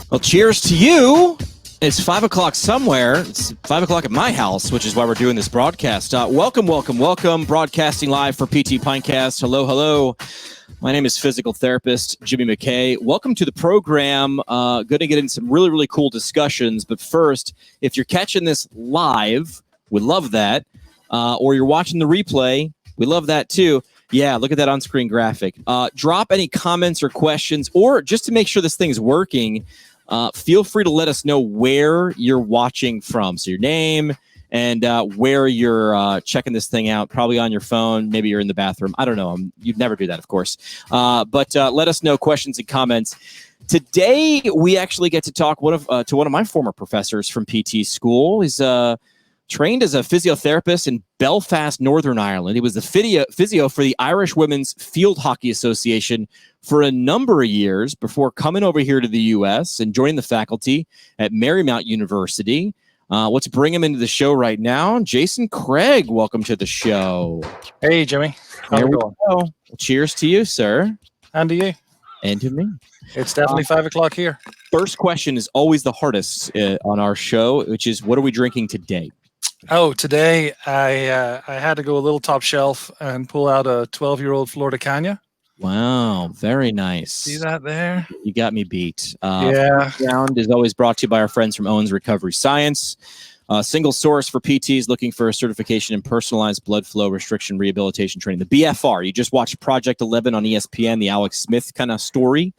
Well, cheers to you. It's 5 o'clock somewhere. It's 5 o'clock at my house, which is why we're doing this broadcast. Welcome. Broadcasting live for PT Pintcast. Hello. My name is physical therapist Jimmy McKay. Welcome to the program. Going to get into some really cool discussions. But first, if you're catching this live, we love that. Or you're watching the replay, we love that too. Yeah, look at that on-screen graphic. Drop any comments or questions, or just to make sure this thing's working, feel free to let us know where you're watching from. So your name and where you're checking this thing out, probably on your phone. Maybe you're in the bathroom. I don't know. You'd never do that, of course. But let us know questions and comments. Today, we actually get to talk to one of my former professors from PT school. He's trained as a physiotherapist in Belfast, Northern Ireland. He was the physio for the Irish Women's Field Hockey Association for a number of years before coming over here to the U.S. and joining the faculty at Marymount University. Let's bring him into the show right now. Jason Craig, welcome to the show. Hey, Jimmy. How's it going? Well, cheers to you, sir. And to you. And to me. It's definitely 5 o'clock here. First question is always the hardest on our show, which is, what are we drinking today? Oh, today I had to go a little top shelf and pull out a 12-year-old Florida Cana. Wow, very nice. See that there? You got me beat. Yeah. Round is always brought to you by our friends from Owens Recovery Science. Single source for PTs looking for a certification in personalized blood flow restriction rehabilitation training. The BFR. You just watched Project 11 on ESPN, the Alex Smith kind of story.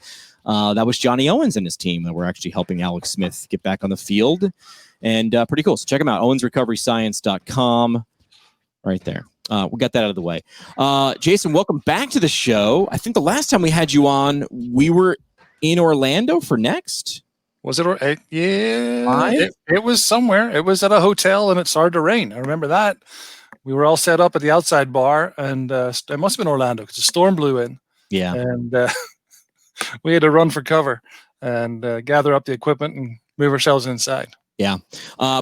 That was Johnny Owens and his team that were actually helping Alex Smith get back on the field. And pretty cool. So check them out. OwensRecoveryScience.com. Right there. We got that out of the way. Jason, welcome back to the show. I think the last time we had you on, we were in Orlando for Next. Was it? Yeah. It was somewhere. It was at a hotel and it started to rain. I remember that. We were all set up at the outside bar, and it must have been Orlando because the storm blew in. Yeah. And we had to run for cover and gather up the equipment and move ourselves inside. Yeah.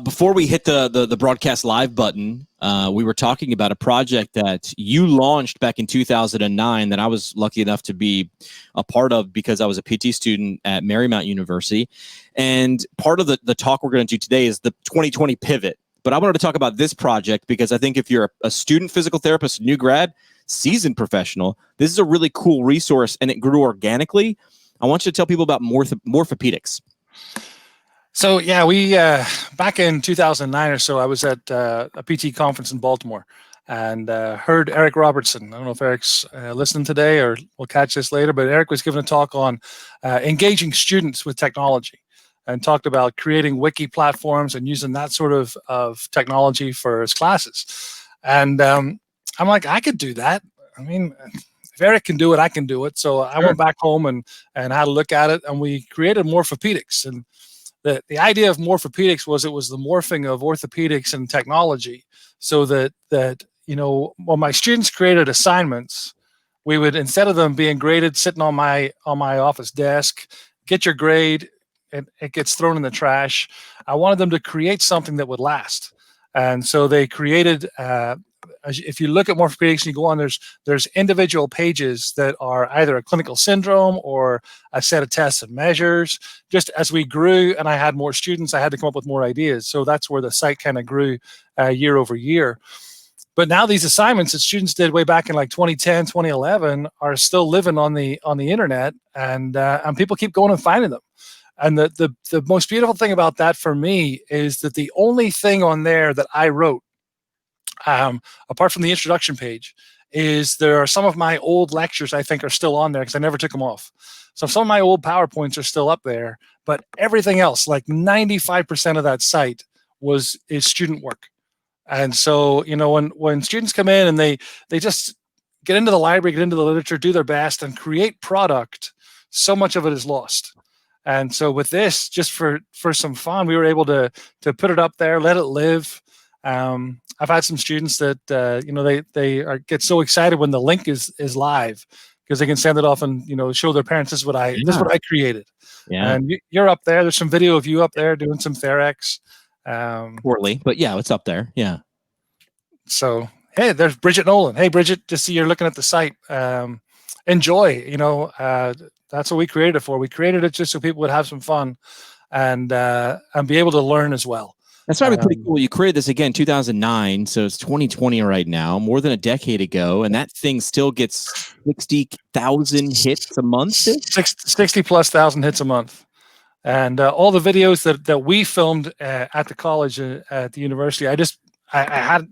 Before we hit the broadcast live button, we were talking about a project that you launched back in 2009 that I was lucky enough to be a part of because I was a PT student at Marymount University. And part of the talk we're going to do today is the 2020 pivot. But I wanted to talk about this project because I think if you're a student physical therapist, new grad, seasoned professional, this is a really cool resource and it grew organically. I want you to tell people about morphopedics. So, yeah, we back in 2009 or so, I was at a PT conference in Baltimore and heard Eric Robertson. I don't know if Eric's listening today or we'll catch this later, but Eric was giving a talk on engaging students with technology and talked about creating wiki platforms and using that sort of technology for his classes. And I'm like, I could do that. I mean, if Eric can do it, I can do it. So I went back home and had a look at it, and we created morphopedics. And the idea of morphopedics was it was the morphing of orthopedics and technology, so that when my students created assignments, we would, instead of them being graded sitting on my office desk, get your grade, and it gets thrown in the trash. I wanted them to create something that would last. And so they created, if you look at morphopedics and you go on, there's individual pages that are either a clinical syndrome or a set of tests and measures. Just as we grew and I had more students, I had to come up with more ideas. So that's where the site kind of grew year over year. But now these assignments that students did way back in like 2010, 2011 are still living on the internet, and people keep going and finding them. And the most beautiful thing about that for me is that the only thing on there that I wrote, apart from the introduction page, is there are some of my old lectures I think are still on there because I never took them off. So some of my old PowerPoints are still up there, but everything else, like 95% of that site is student work. And so, when students come in and they just get into the library, get into the literature, do their best and create product, so much of it is lost. And so with this, just for some fun, we were able to put it up there, let it live. I've had some students that they get so excited when the link is live because they can send it off and show their parents this is what I created. Yeah, and you're up there. There's some video of you up there doing some Therex. Poorly, but yeah, it's up there. Yeah. So hey, there's Bridget Nolan. Hey, Bridget, just see you're looking at the site. enjoy. That's what we created it for. We created it just so people would have some fun and be able to learn as well. That's probably pretty cool. You created this again 2009, so it's 2020 right now, more than a decade ago, and that thing still gets 60,000 hits a month. 60 plus thousand hits a month. And all the videos that we filmed at the college, at the university, I had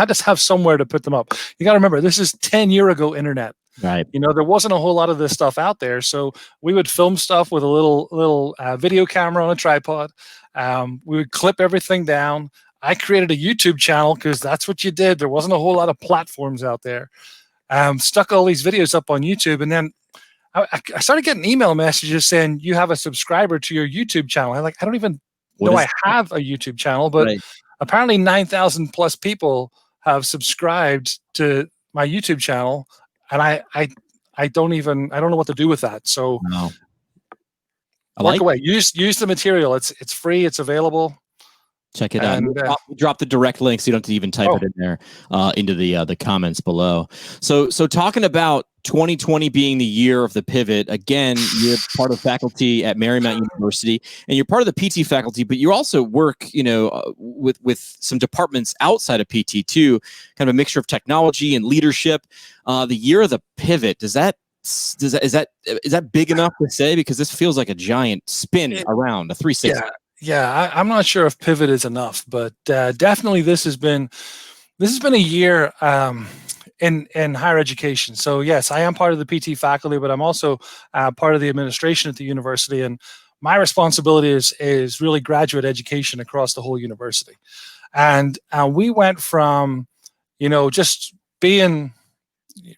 to have somewhere to put them up. You got to remember, this is 10-year ago internet. Right. There wasn't a whole lot of this stuff out there, so we would film stuff with a little video camera on a tripod. We would clip everything down. I created a YouTube channel because that's what you did. There wasn't a whole lot of platforms out there. Stuck all these videos up on YouTube, and then I started getting email messages saying you have a subscriber to your YouTube channel. I don't even know I have a YouTube channel, but apparently 9,000 plus people have subscribed to my YouTube channel, and I don't know what to do with that. So work away. Use the material. It's free. It's available. Check it out. Drop the direct link so you don't have to even type it in there into the comments below. So talking about 2020 being the year of the pivot, again, you're part of faculty at Marymount University, and you're part of the PT faculty, but you also work, with some departments outside of PT too, kind of a mixture of technology and leadership. The year of the pivot, is that big enough to say? Because this feels like a giant spin around a 360. Yeah, I'm not sure if pivot is enough, but definitely this has been a year in higher education. So yes, I am part of the PT faculty, but I'm also part of the administration at the university, and my responsibility is really graduate education across the whole university. And we went from just being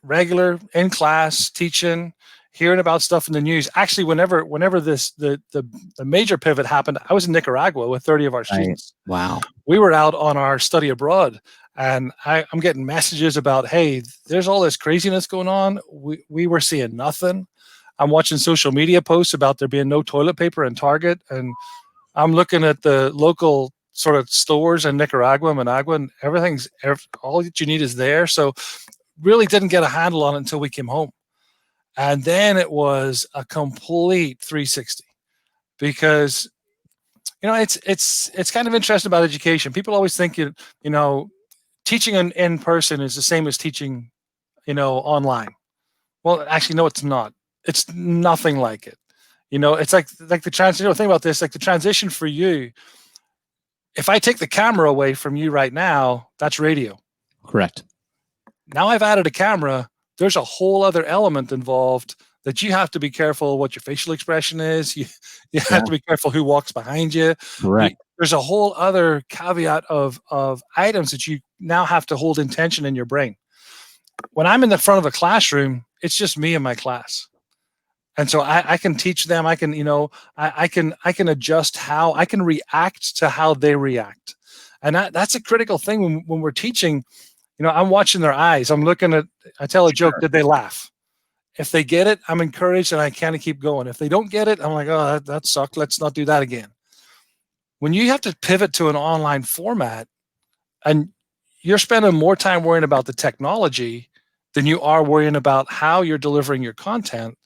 regular in class teaching, hearing about stuff in the news. Actually, whenever the major pivot happened, I was in Nicaragua with 30 of our students. Wow. We were out on our study abroad, and I'm getting messages about, hey, there's all this craziness going on. We were seeing nothing. I'm watching social media posts about there being no toilet paper in Target, and I'm looking at the local sort of stores in Nicaragua, Managua, and all that you need is there. So really didn't get a handle on it until we came home. And then it was a complete 360, because it's kind of interesting about education. People always think teaching in person is the same as teaching online. Well, actually, no, it's not. It's nothing like it. It's like the transition. Think about this: like the transition for you. If I take the camera away from you right now, that's radio. Correct. Now I've added a camera. There's a whole other element involved that you have to be careful what your facial expression is. You have to be careful who walks behind you. Correct. There's a whole other caveat of items that you now have to hold in tension in your brain. When I'm in the front of a classroom, it's just me and my class. And so I can teach them. I can adjust how I can react to how they react. And that's a critical thing when we're teaching. I'm watching their eyes. I tell a joke. Did they laugh? If they get it, I'm encouraged and I kind of keep going. If they don't get it, I'm like, oh, that sucked. Let's not do that again. When you have to pivot to an online format and you're spending more time worrying about the technology than you are worrying about how you're delivering your content,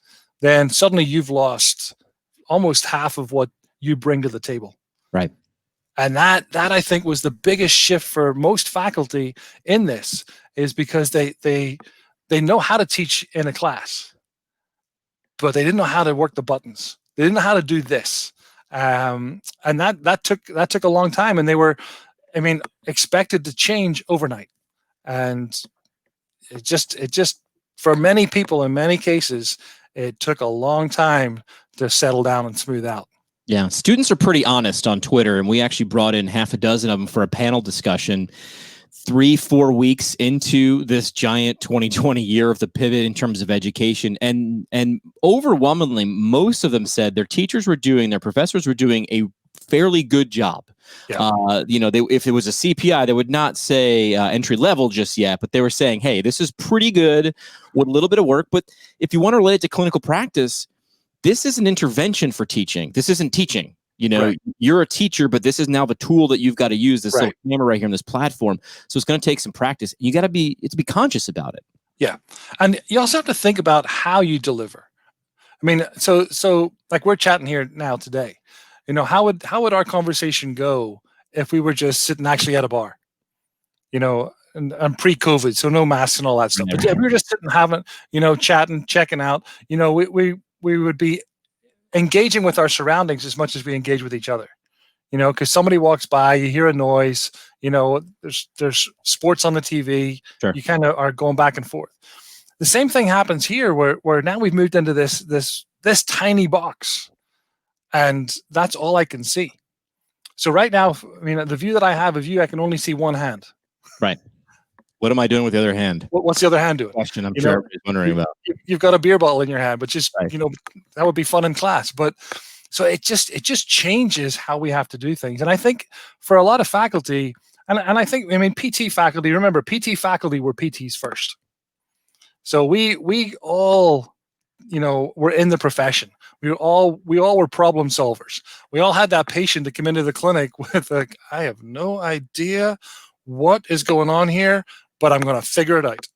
then suddenly you've lost almost half of what you bring to the table. Right. And that I think was the biggest shift for most faculty in this, is because they know how to teach in a class, but they didn't know how to work the buttons. They didn't know how to do this, and that took a long time. And they were, expected to change overnight, and it just for many people in many cases, it took a long time to settle down and smooth out. Yeah, students are pretty honest on Twitter, and we actually brought in half a dozen of them for a panel discussion 3-4 weeks into this giant 2020 year of the pivot in terms of education. And overwhelmingly, most of them said their professors were doing a fairly good job. Yeah. If it was a CPI, they would not say entry level just yet, but they were saying, hey, this is pretty good with a little bit of work. But if you want to relate it to clinical practice, this is an intervention for teaching. This isn't teaching. Right. You're a teacher, but this is now the tool that you've got to use, this little camera right here on this platform. So it's going to take some practice. You got to be conscious about it. Yeah. And you also have to think about how you deliver. I mean, so like we're chatting here now today. How would our conversation go if we were just sitting actually at a bar? And pre-COVID, so no masks and all that stuff. But yeah, we were just sitting having, chatting, checking out. We would be engaging with our surroundings as much as we engage with each other. Because somebody walks by, you hear a noise. There's sports on the TV. Sure. You kind of are going back and forth. The same thing happens here, where now we've moved into this tiny box, and that's all I can see. So right now, I mean, the view that I have of you, I can only see one hand. Right. What am I doing with the other hand? What's the other hand doing? Question I'm sure everybody's wondering about. You've got a beer bottle in your hand, which is, Right. That would be fun in class. But so it just changes how we have to do things. And I think for a lot of faculty, and I think, I mean, PT faculty, remember, PT faculty were PTs first. So we all, were in the profession. We all were problem solvers. We all had that patient to come into the clinic with I have no idea what is going on here, but I'm going to figure it out.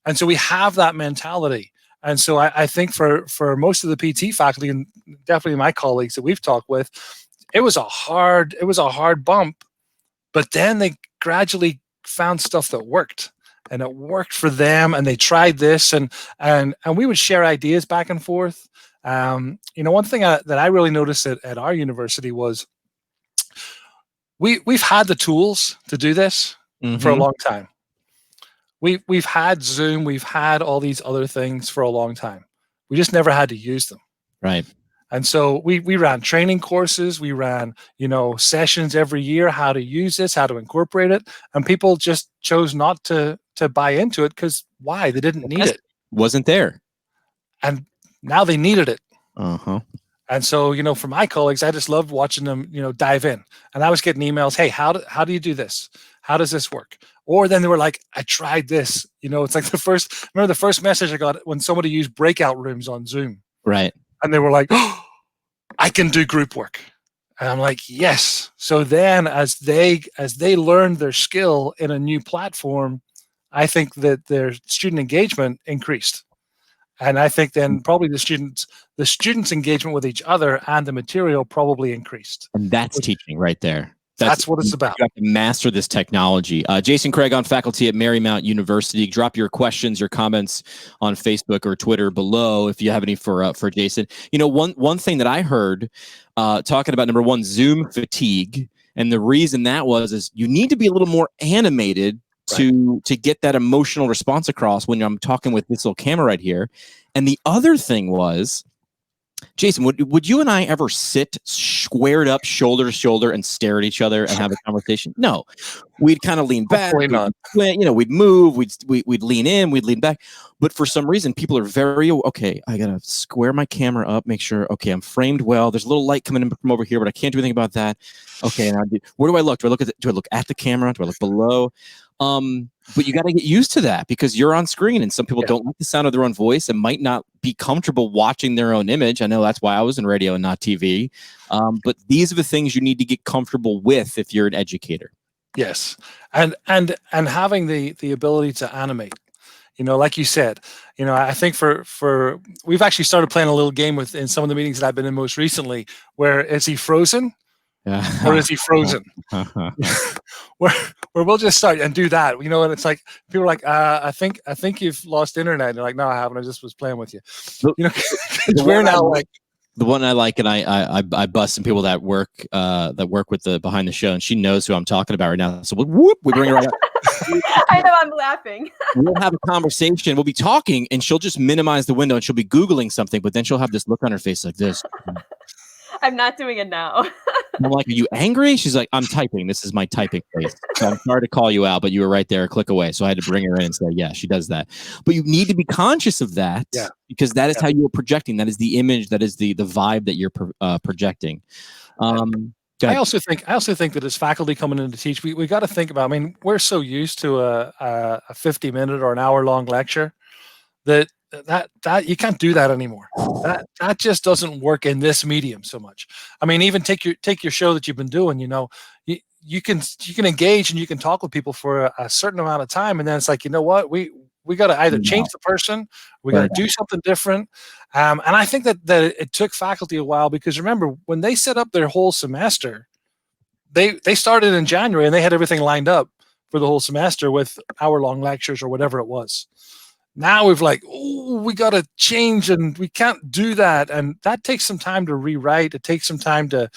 And so we have that mentality. And so I think for most of the PT faculty, and definitely my colleagues that we've talked with, it was a hard bump, but then they gradually found stuff that worked. And it worked for them, and they tried this, and we would share ideas back and forth. One thing that I really noticed at our university was we've had the tools to do this for a long time. We've had Zoom, we've had all these other things for a long time. We just never had to use them. Right. And so we ran training courses, we ran, sessions every year, how to use this, how to incorporate it. And people just chose not to buy into it because why? They didn't need it. Wasn't there. And now they needed it. Uh-huh. And so, for my colleagues, I just loved watching them, dive in. And I was getting emails, hey, how do you do this? How does this work? Or then they were like, I tried this. It's like the first message I got when somebody used breakout rooms on Zoom. Right. And they were like, oh, I can do group work. And I'm like, yes. So then as they learned their skill in a new platform, I think that their student engagement increased. And I think then probably the students' engagement with each other and the material probably increased. And that's teaching right there. That's what it's about. You have to master this technology. Jason Craig on faculty at Marymount University. Drop your questions, your comments on Facebook or Twitter below if you have any for Jason. One thing that I heard talking about, number one, Zoom fatigue, and the reason that is you need to be a little more animated to get that emotional response across when I'm talking with this little camera right here. And the other thing was, Jason, would you and I ever sit squared up, shoulder to shoulder, and stare at each other and have a conversation? No, we'd kind of lean back. We'd move. We'd lean in. We'd lean back. But for some reason, people are very okay. I gotta square my camera up, make sure I'm framed well. There's a little light coming in from over here, but I can't do anything about that. Okay, now where do I look? Do I look at the camera? Do I look below? But you got to get used to that because you're on screen, and some people don't like the sound of their own voice and might not be comfortable watching their own image. I know that's why I was in radio and not TV. But these are the things you need to get comfortable with if you're an educator. Yes, and having the ability to animate. Like you said, I think for we've actually started playing a little game in some of the meetings that I've been in most recently, where is he frozen? Or is he frozen? where we'll just start and do that, and it's like people are like, I think you've lost internet. And they're like, no, I haven't. I just was playing with you. We're now like the one I like, and I bust some people that work with the behind the show, and she knows who I'm talking about right now. So we bring her right up. I know, I'm laughing. We'll have a conversation. We'll be talking, and she'll just minimize the window, and she'll be Googling something, but then she'll have this look on her face like this. I'm not doing it now. I'm like, are you angry? She's like, I'm typing. This is my typing face. So I'm sorry to call you out, but you were right there, a click away. So I had to bring her in and say, yeah, she does that. But you need to be conscious of that because that is how you are projecting. That is the image. That is the vibe that you're projecting. I also think that as faculty coming in to teach, we got to think about, I mean, we're so used to a 50-minute or an hour-long lecture that you can't do that anymore. That just doesn't work in this medium so much. I mean, even take your show that you've been doing, you can engage and you can talk with people for a certain amount of time, and then it's like, you know what, we We got to either change the person, we got to do something different. And I think that it took faculty a while, because remember, when they set up their whole semester, they started in January and they had everything lined up for the whole semester with hour-long lectures or whatever it was. Now we've we got to change, and we can't do that. And that takes some time to rewrite. It takes some time to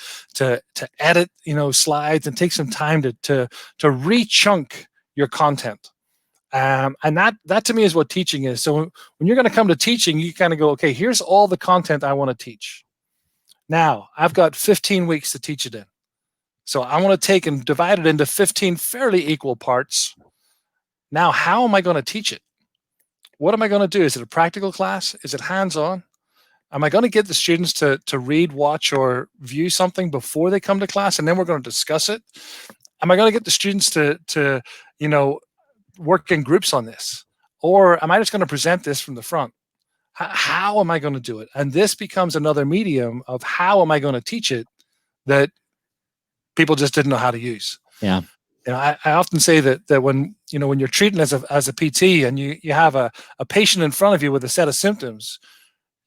edit, slides, and take some time to re-chunk your content. And that to me is what teaching is. So when you're going to come to teaching, you kind of go, okay, here's all the content I want to teach. Now I've got 15 weeks to teach it in. So I want to take and divide it into 15 fairly equal parts. Now, how am I going to teach it? What am I going to do? Is it a practical class? Is it hands-on? Am I going to get the students to read, watch, or view something before they come to class, and then we're going to discuss it? Am I going to get the students to work in groups on this? Or am I just going to present this from the front? How am I going to do it? And this becomes another medium of how am I going to teach it that people just didn't know how to use. Yeah. I often say that when you're treating as a PT and you have a patient in front of you with a set of symptoms,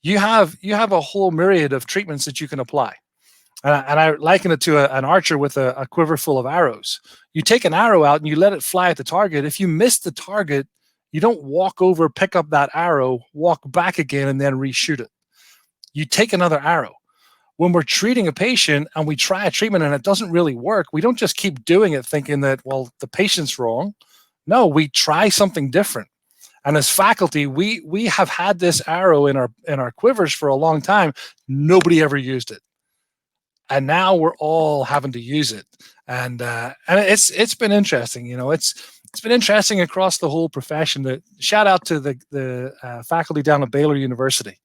you have a whole myriad of treatments that you can apply. And I liken it to an archer with a quiver full of arrows. You take an arrow out and you let it fly at the target. If you miss the target, you don't walk over, pick up that arrow, walk back again, and then reshoot it. You take another arrow. When we're treating a patient and we try a treatment and it doesn't really work, we don't just keep doing it thinking that, well, the patient's wrong. No, we try something different. And as faculty, we have had this arrow in our quivers for a long time. Nobody ever used it. And now we're all having to use it. And it's been interesting. It's been interesting across the whole profession. Shout out to the faculty down at Baylor University,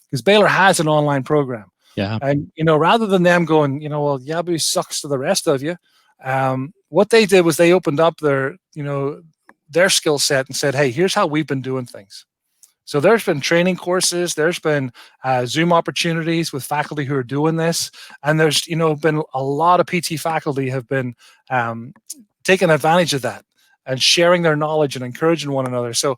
because Baylor has an online program. Yeah. And, rather than them going, well, Yabu sucks to the rest of you, what they did was they opened up their skill set and said, hey, here's how we've been doing things. So there's been training courses, there's been Zoom opportunities with faculty who are doing this. And there's, been a lot of PT faculty have been taking advantage of that and sharing their knowledge and encouraging one another. So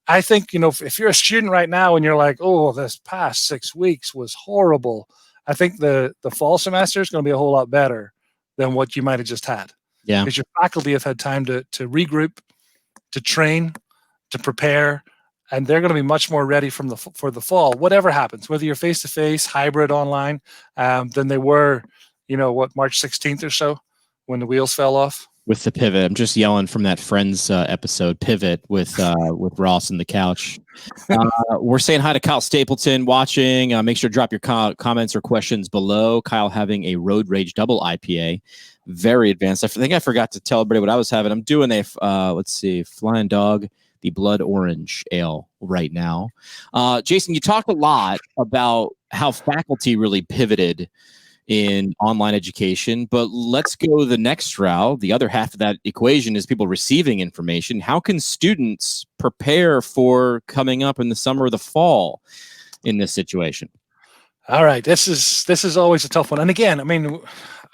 I think, if you're a student right now and you're like, oh, this past 6 weeks was horrible, I think the fall semester is going to be a whole lot better than what you might have just had. Yeah. Because your faculty have had time to regroup, to train, to prepare, and they're going to be much more ready for the fall, whatever happens, whether you're face-to-face, hybrid, online, than they were, March 16th or so when the wheels fell off. With the pivot, I'm just yelling from that Friends episode, Pivot, with Ross and the couch. We're saying hi to Kyle Stapleton watching. Make sure to drop your comments or questions below. Kyle having a Road Rage Double IPA, very advanced. I think I forgot to tell everybody what I was having. I'm doing a Flying Dog, the Blood Orange Ale right now. Jason, you talked a lot about how faculty really pivoted in online education, but let's go the next route. The other half of that equation is people receiving information. How can students prepare for coming up in the summer or the fall in this situation? All right, this is always a tough one. And again,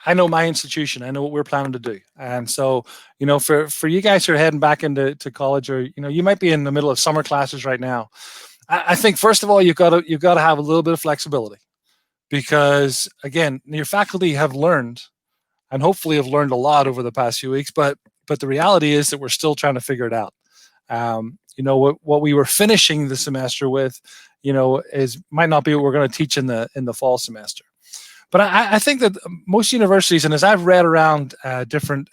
I know my institution. I know what we're planning to do. And so, for you guys who are heading back into college, or you might be in the middle of summer classes right now. I think first of all, you've got to have a little bit of flexibility. Because again, your faculty have learned, and hopefully have learned a lot over the past few weeks. But the reality is that we're still trying to figure it out. What we were finishing the semester with, might not be what we're going to teach in the fall semester. But I think that most universities, and as I've read around different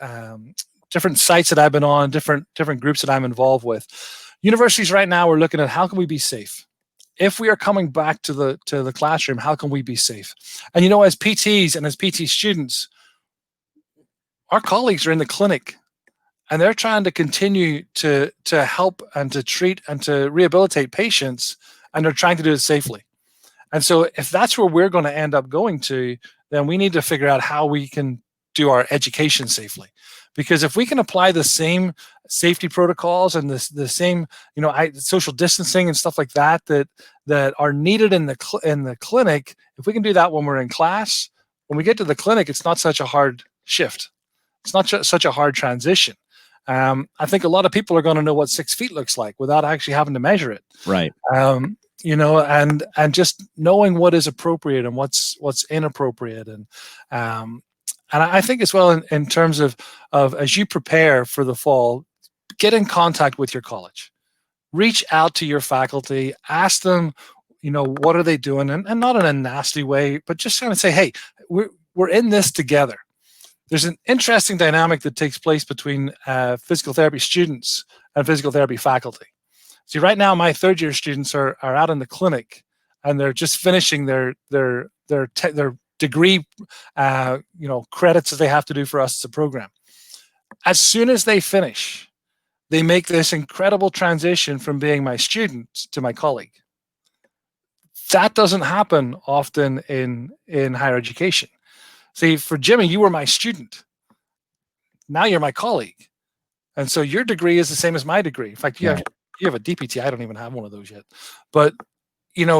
sites that I've been on, different groups that I'm involved with, universities right now are looking at how can we be safe. If we are coming back to the classroom, how can we be safe? And as PTs and as PT students, our colleagues are in the clinic, and they're trying to continue to help and to treat and to rehabilitate patients, and they're trying to do it safely. And so if that's where we're going to end up going to, then we need to figure out how we can do our education safely. Because if we can apply the same safety protocols and the same, social distancing and stuff like that are needed in the clinic, if we can do that when we're in class, when we get to the clinic, it's not such a hard shift. It's not such a hard transition. I think a lot of people are going to know what 6 feet looks like without actually having to measure it. Right. And just knowing what is appropriate and what's inappropriate, and I think as well in terms of as you prepare for the fall, get in contact with your college, reach out to your faculty, ask them, what are they doing, and not in a nasty way, but just kind of say, hey, we're in this together. There's an interesting dynamic that takes place between physical therapy students and physical therapy faculty. See, right now, my third-year students are out in the clinic, and they're just finishing their degree, credits that they have to do for us as a program. As soon as they finish, they make this incredible transition from being my student to my colleague. That doesn't happen often in higher education. See, for Jimmy, you were my student. Now you're my colleague, and so your degree is the same as my degree. In fact, you have a DPT. I don't even have one of those yet. But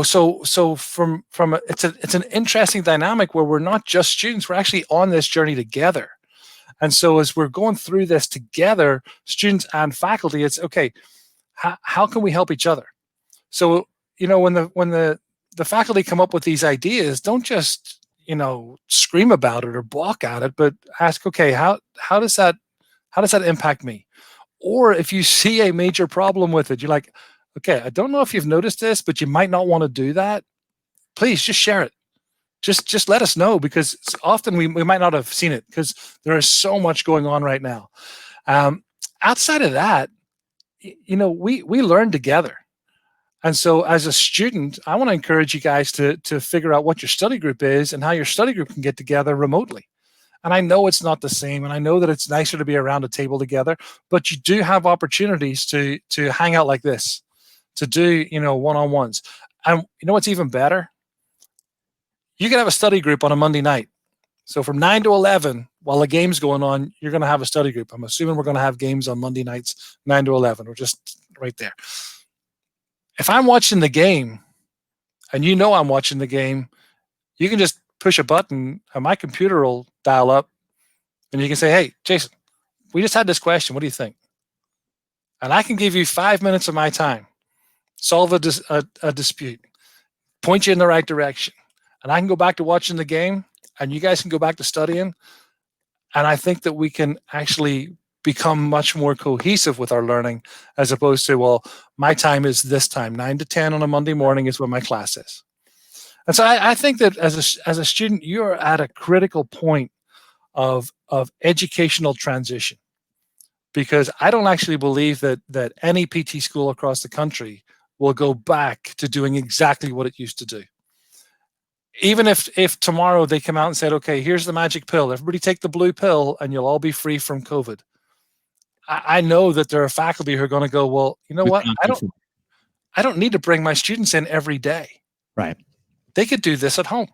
so from it's an interesting dynamic where we're not just students. We're actually on this journey together. And so as we're going through this together, students and faculty, it's okay. How can we help each other? So when the faculty come up with these ideas, don't just scream about it or balk at it, but ask, okay, how does that impact me? Or if you see a major problem with it, you're like, okay, I don't know if you've noticed this, but you might not want to do that. Please just share it. Just let us know, because often we might not have seen it because there is so much going on right now. Outside of that, we learn together. And so as a student, I want to encourage you guys to figure out what your study group is and how your study group can get together remotely. And I know it's not the same, and I know that it's nicer to be around a table together, but you do have opportunities to hang out like this, to do, one-on-ones. And what's even better? You can have a study group on a Monday night. So from 9 to 11, while the game's going on, you're going to have a study group. I'm assuming we're going to have games on Monday nights, 9 to 11. We're just right there. If I'm watching the game, and I'm watching the game, you can just push a button and my computer will dial up, and you can say, hey, Jason, we just had this question. What do you think? And I can give you 5 minutes of my time, solve a dispute, point you in the right direction. And I can go back to watching the game, and you guys can go back to studying. And I think that we can actually become much more cohesive with our learning, as opposed to, well, my time is this time, 9 to 10 on a Monday morning is when my class is. And so I think that as a student, you're at a critical point of educational transition, because I don't actually believe that any PT school across the country will go back to doing exactly what it used to do. Even if tomorrow they come out and said, okay, here's the magic pill, everybody take the blue pill and you'll all be free from COVID. I know that there are faculty who are going to go, well, you know what? I don't need to bring my students in every day. Right. They could do this at home.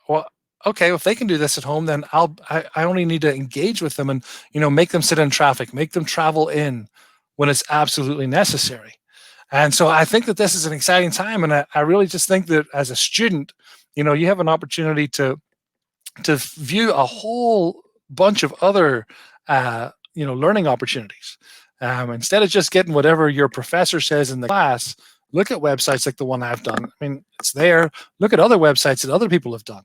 Well, okay, if they can do this at home, then I only need to engage with them and, make them sit in traffic, make them travel in when it's absolutely necessary. And so I think that this is an exciting time. And I really just think that as a student, you have an opportunity to view a whole bunch of other, learning opportunities. Instead of just getting whatever your professor says in the class, look at websites like the one I've done. I mean, it's there. Look at other websites that other people have done.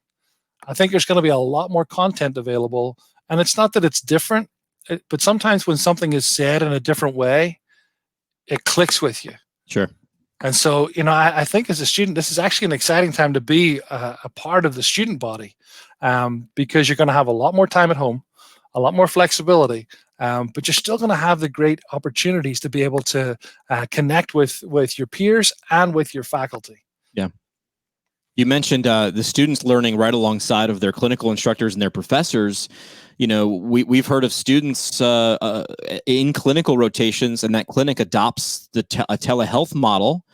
I think there's going to be a lot more content available. And it's not that it's different, but sometimes when something is said in a different way, it clicks with you. Sure. And so, I think as a student, this is actually an exciting time to be a part of the student body, because you're going to have a lot more time at home, a lot more flexibility, but you're still going to have the great opportunities to be able to connect with your peers and with your faculty. Yeah. You mentioned the students learning right alongside of their clinical instructors and their professors. We've heard of students in clinical rotations, and that clinic adopts a telehealth model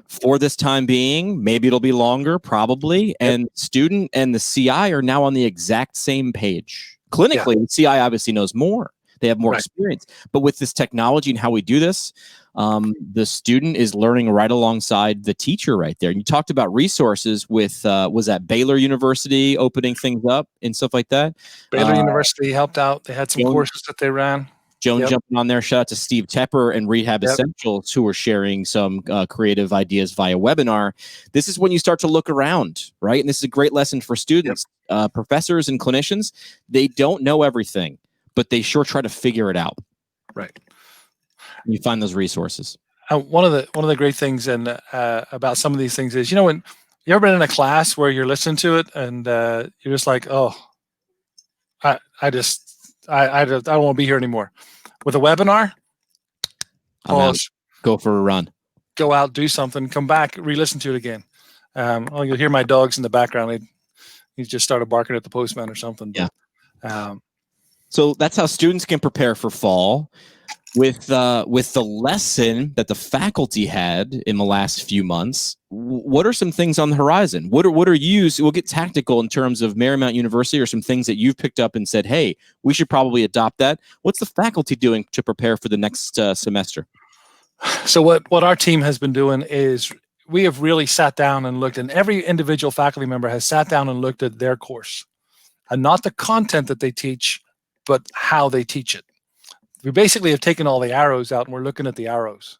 for this time being. Maybe it'll be longer, probably. And student and the CI are now on the exact same page. Clinically, the CI obviously knows more. They have more experience. But with this technology and how we do this, the student is learning right alongside the teacher right there. And you talked about resources with, was that Baylor University opening things up and stuff like that? Baylor University helped out. They had some courses that they ran. Joan Yep. jumping on there. Shout out to Steve Tepper and Rehab Yep. Essentials, who are sharing some creative ideas via webinar. This is when you start to look around, right? And this is a great lesson for students, professors and clinicians. They don't know everything, but they sure try to figure it out. Right. You find those resources. One of the great things about some of these things is, when you ever been in a class where you're listening to it and you're just like, oh, I don't want to be here anymore. With a webinar, pause, go for a run, go out, do something, come back, re-listen to it again. You'll hear my dogs in the background. He just started barking at the postman or something. But, so that's how students can prepare for fall. With the lesson that the faculty had in the last few months, what are some things on the horizon? What are you? We'll get tactical in terms of Marymount University, or some things that you've picked up and said, hey, we should probably adopt that. What's the faculty doing to prepare for the next semester? So what our team has been doing is we have really sat down and looked, and every individual faculty member has sat down and looked at their course, and not the content that they teach, but how they teach it. We basically have taken all the arrows out and we're looking at the arrows.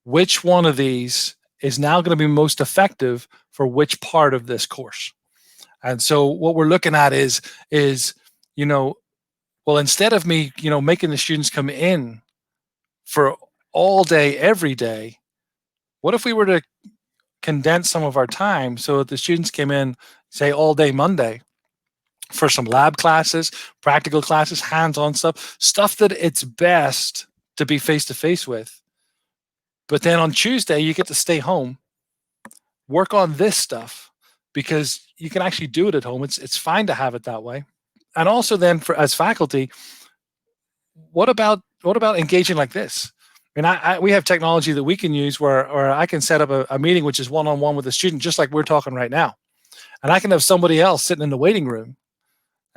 Which one of these is now going to be most effective for which part of this course? And so what we're looking at is, instead of me, making the students come in for all day, every day, what if we were to condense some of our time so that the students came in, say, all day Monday, for some lab classes, practical classes, hands-on stuff that it's best to be face-to-face with. But then on Tuesday, you get to stay home, work on this stuff, because you can actually do it at home. It's fine to have it that way. And also then, as faculty, what about engaging like this? And we have technology that we can use where I can set up a meeting which is one-on-one with a student, just like we're talking right now. And I can have somebody else sitting in the waiting room.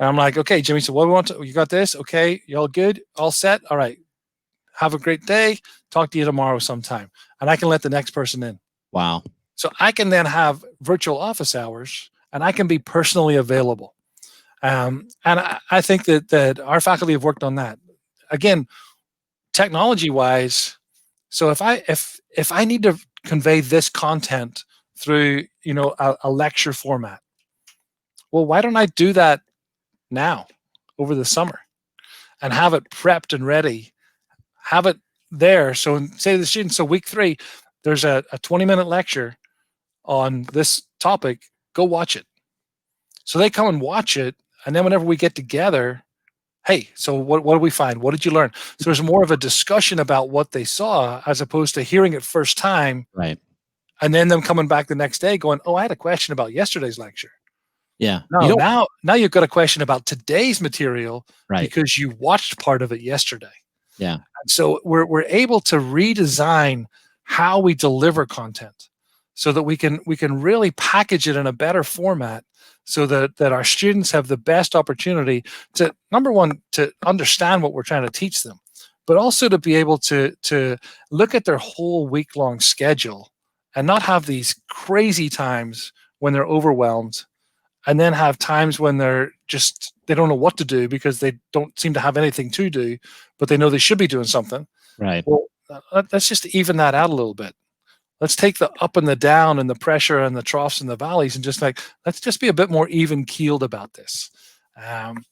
And I'm like, okay, Jimmy, so what do we want to, you got this? Okay, you all good? All set? All right. Have a great day. Talk to you tomorrow sometime. And I can let the next person in. Wow. So I can then have virtual office hours and I can be personally available. And I think that our faculty have worked on that. Again, technology-wise, so if I need to convey this content through, a lecture format, well, why don't I do that now over the summer and have it prepped and ready, have it there. So say to the students, so week 3, there's a 20-minute lecture on this topic, go watch it. So they come and watch it. And then whenever we get together, hey, so what did we find? What did you learn? So there's more of a discussion about what they saw as opposed to hearing it first time. Right. And then them coming back the next day going, oh, I had a question about yesterday's lecture. Yeah. No, now you've got a question about today's material, right, because you watched part of it yesterday. Yeah. And so we're able to redesign how we deliver content so that we can really package it in a better format so that our students have the best opportunity to, number one, to understand what we're trying to teach them, but also to be able to look at their whole week-long schedule and not have these crazy times when they're overwhelmed, and then have times when they don't know what to do because they don't seem to have anything to do, but they know they should be doing something. Right. Well, let's just even that out a little bit. Let's take the up and the down and the pressure and the troughs and the valleys and let's just be a bit more even keeled about this. And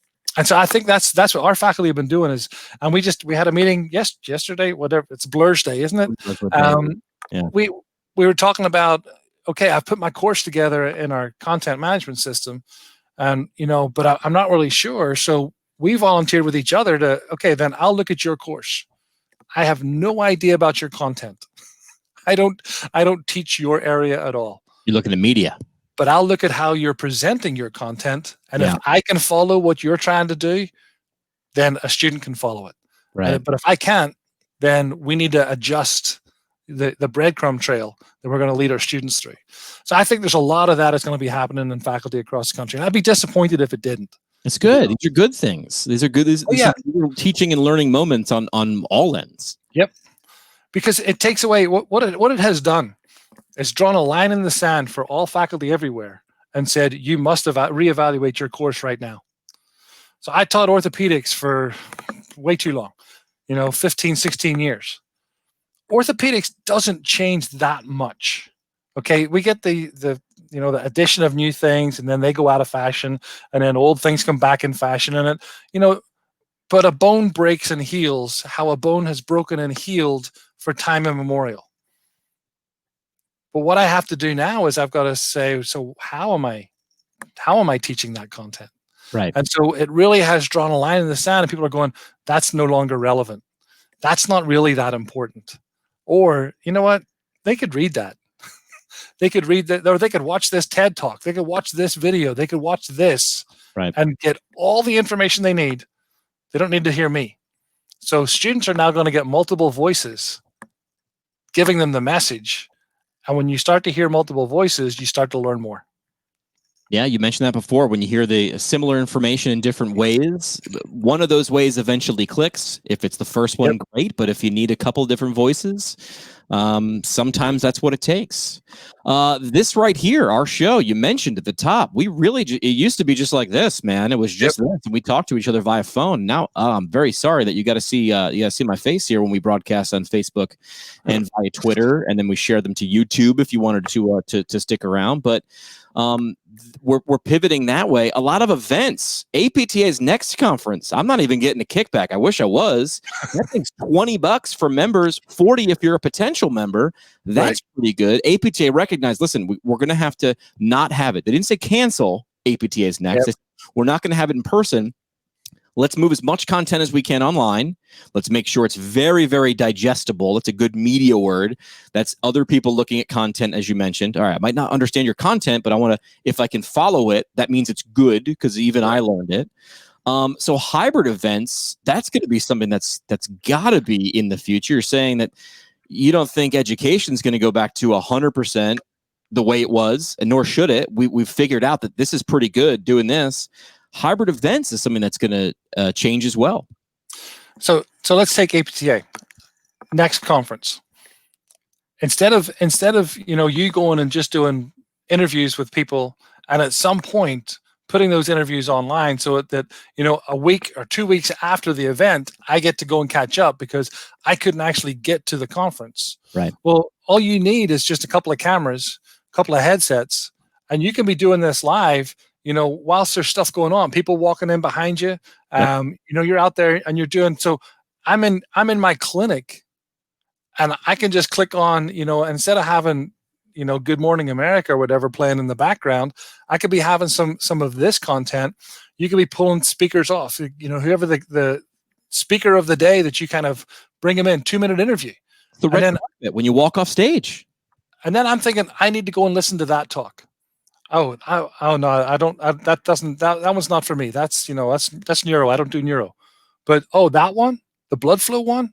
so I think that's what our faculty have been doing and we had a meeting yesterday, whatever, it's Blur's Day, isn't it? Yeah. We were talking about, okay, I've put my course together in our content management system, and but I'm not really sure. So we volunteered with each other to, okay, then I'll look at your course. I have no idea about your content. I don't teach your area at all. You look at the media, but I'll look at how you're presenting your content, and if I can follow what you're trying to do, then a student can follow it. Right. But if I can't, then we need to adjust the breadcrumb trail that we're going to lead our students through. So I think there's a lot of that is going to be happening in faculty across the country. And I'd be disappointed if it didn't. It's good. These are good things. These are good. These are teaching and learning moments on all ends. Yep. Because it takes away what it has done. It's drawn a line in the sand for all faculty everywhere and said, you must reevaluate your course right now. So I taught orthopedics for way too long. 15, 16 years. Orthopedics doesn't change that much. Okay, we get the addition of new things, and then they go out of fashion, and then old things come back in fashion, and but a bone breaks and heals how a bone has broken and healed for time immemorial. But what I have to do now is I've got to say, so how am I teaching that content? Right. And so it really has drawn a line in the sand, and people are going, that's no longer relevant. That's not really that important. Or, you know what? They could read that. They could read that, or they could watch this TED Talk. They could watch this video. They could watch this, right, and get all the information they need. They don't need to hear me. So students are now going to get multiple voices giving them the message. And when you start to hear multiple voices, you start to learn more. Yeah, you mentioned that before. When you hear the similar information in different ways, one of those ways eventually clicks. If it's the first one, great. But if you need a couple of different voices, sometimes that's what it takes. This right here, our show, you mentioned at the top, it used to be just like this, man. It was just this, and we talked to each other via phone. Now, I'm very sorry that you got to see my face here when we broadcast on Facebook and via Twitter, and then we share them to YouTube if you wanted to stick around. But we're pivoting that way. A lot of events. APTA's next conference, I'm not even getting a kickback. I wish I was. That thing's $20 for members, $40 if you're a potential member. That's pretty good. APTA recognized, listen, we're going to have to not have it. They didn't say cancel APTA's next. They said, we're not going to have it in person. Let's move as much content as we can online. Let's make sure it's very, very digestible. It's a good media word. That's other people looking at content, as you mentioned. All right, I might not understand your content, but I want to, if I can follow it, that means it's good, because even I learned it. So hybrid events, that's going to be something that's got to be in the future. You're saying that you don't think education is going to go back to 100% the way it was, and nor should it. We've figured out that this is pretty good doing this. Hybrid events is something that's going to change as well. So let's take APTA next conference. Instead of you going and just doing interviews with people, and at some point putting those interviews online, so that a week or 2 weeks after the event, I get to go and catch up because I couldn't actually get to the conference. Right. Well, all you need is just a couple of cameras, a couple of headsets, and you can be doing this live. Whilst there's stuff going on, people walking in behind you, you're out there and you're doing. So I'm in my clinic, and I can just click on, instead of having, Good Morning America or whatever playing in the background, I could be having some of this content. You could be pulling speakers off, whoever the speaker of the day that you kind of bring them in, 2-minute interview. When you walk off stage. And then I'm thinking, I need to go and listen to that talk. Oh no, I don't. That one's not for me. That's that's neuro. I don't do neuro. But that one, the blood flow one,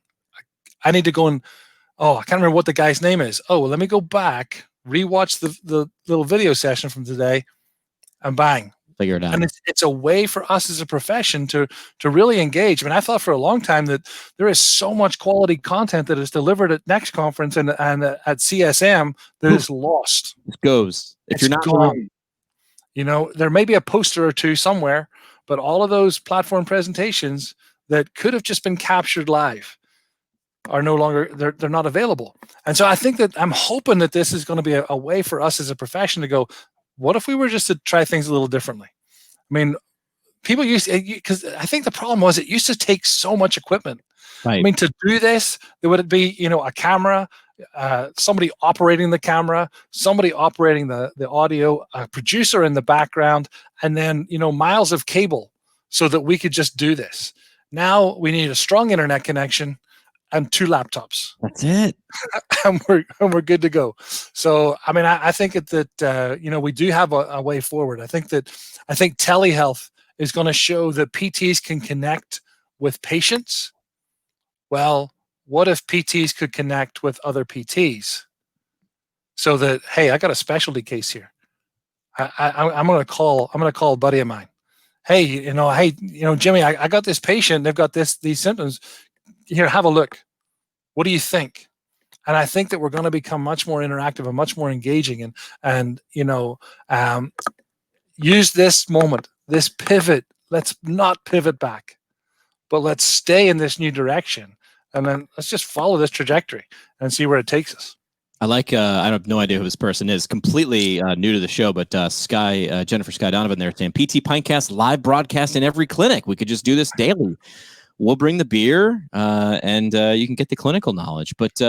I need to go and I can't remember what the guy's name is. Oh, well, let me go back, rewatch the little video session from today, and bang, figure it out. And it's a way for us as a profession to really engage. I mean, I thought for a long time that there is so much quality content that is delivered at next conference and at CSM that is lost. It goes. If you're not gone. There may be a poster or two somewhere, but all of those platform presentations that could have just been captured live are no longer, they're not available. And so I think that I'm hoping that this is going to be a way for us as a profession to go, what if we were just to try things a little differently? I mean, people because I think the problem was it used to take so much equipment. Right. I mean, to do this, there would be, a camera, somebody operating the camera, somebody operating the audio, a producer in the background, and then, miles of cable so that we could just do this. Now we need a strong internet connection and 2 laptops. That's it. and we're good to go. So, I mean, I think that, we do have a way forward. I think telehealth is going to show that PTs can connect with patients. Well, what if PTs could connect with other PTs so that, hey, I got a specialty case here. I'm going to call a buddy of mine. Hey, Jimmy, I got this patient. They've got these symptoms. Here, have a look. What do you think? And I think that we're going to become much more interactive and much more engaging, and use this moment, this pivot. Let's not pivot back, but let's stay in this new direction and then let's just follow this trajectory and see where it takes us. I like, I have no idea who this person is, completely new to the show, but Jennifer Sky Donovan there saying, PT Pintcast live broadcast in every clinic. We could just do this daily. We'll bring the beer and you can get the clinical knowledge, but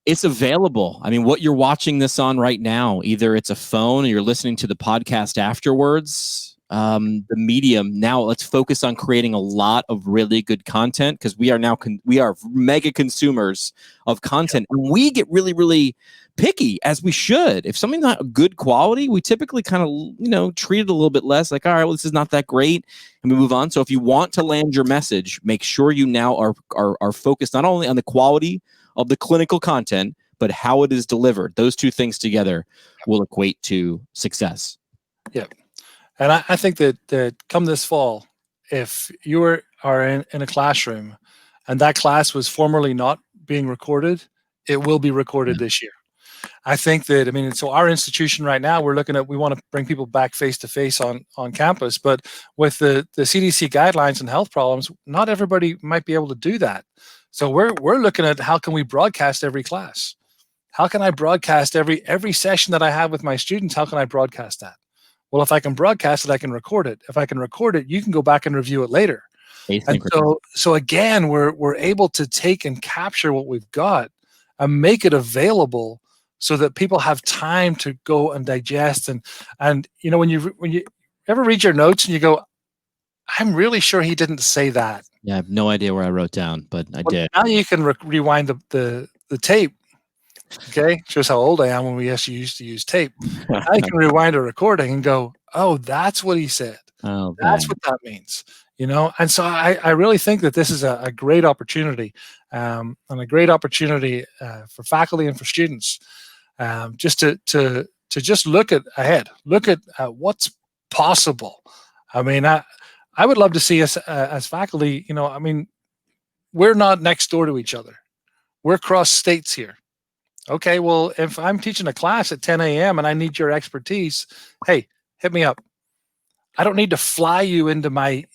it's available. I mean, what you're watching this on right now, either it's a phone or you're listening to the podcast afterwards, the medium. Now let's focus on creating a lot of really good content, because we are now we are mega consumers of content, and we get really, really picky, as we should. If something's not good quality, we typically kind of, treat it a little bit less, like, all right, well, this is not that great, and we move on. So if you want to land your message, make sure you now are focused not only on the quality of the clinical content, but how it is delivered. Those two things together will equate to success. Yeah. And I think that come this fall, if you are in a classroom and that class was formerly not being recorded, it will be recorded this year. I think that, so our institution right now, we want to bring people back face-to-face on campus, but with the CDC guidelines and health problems, not everybody might be able to do that. So we're looking at how can we broadcast every class? How can I broadcast every session that I have with my students? How can I broadcast that? Well, if I can broadcast it, I can record it. If I can record it, you can go back and review it later. And so again, we're able to take and capture what we've got and make it available so that people have time to go and digest. And when you ever read your notes and you go, I'm really sure he didn't say that. Yeah, I have no idea where I wrote down, but I did. Now you can rewind the tape. Okay, shows how old I am when we actually used to use tape. Now you can rewind a recording and go, oh, that's what he said. Oh, that's what that means. And so I really think that this is a great opportunity, and a great opportunity for faculty and for students, just to just look at what's possible. I would love to see us as faculty. We're not next door to each other. We're cross states here. Okay, well, if I'm teaching a class at 10 a.m. and I need your expertise, hey, hit me up. I don't need to fly you into my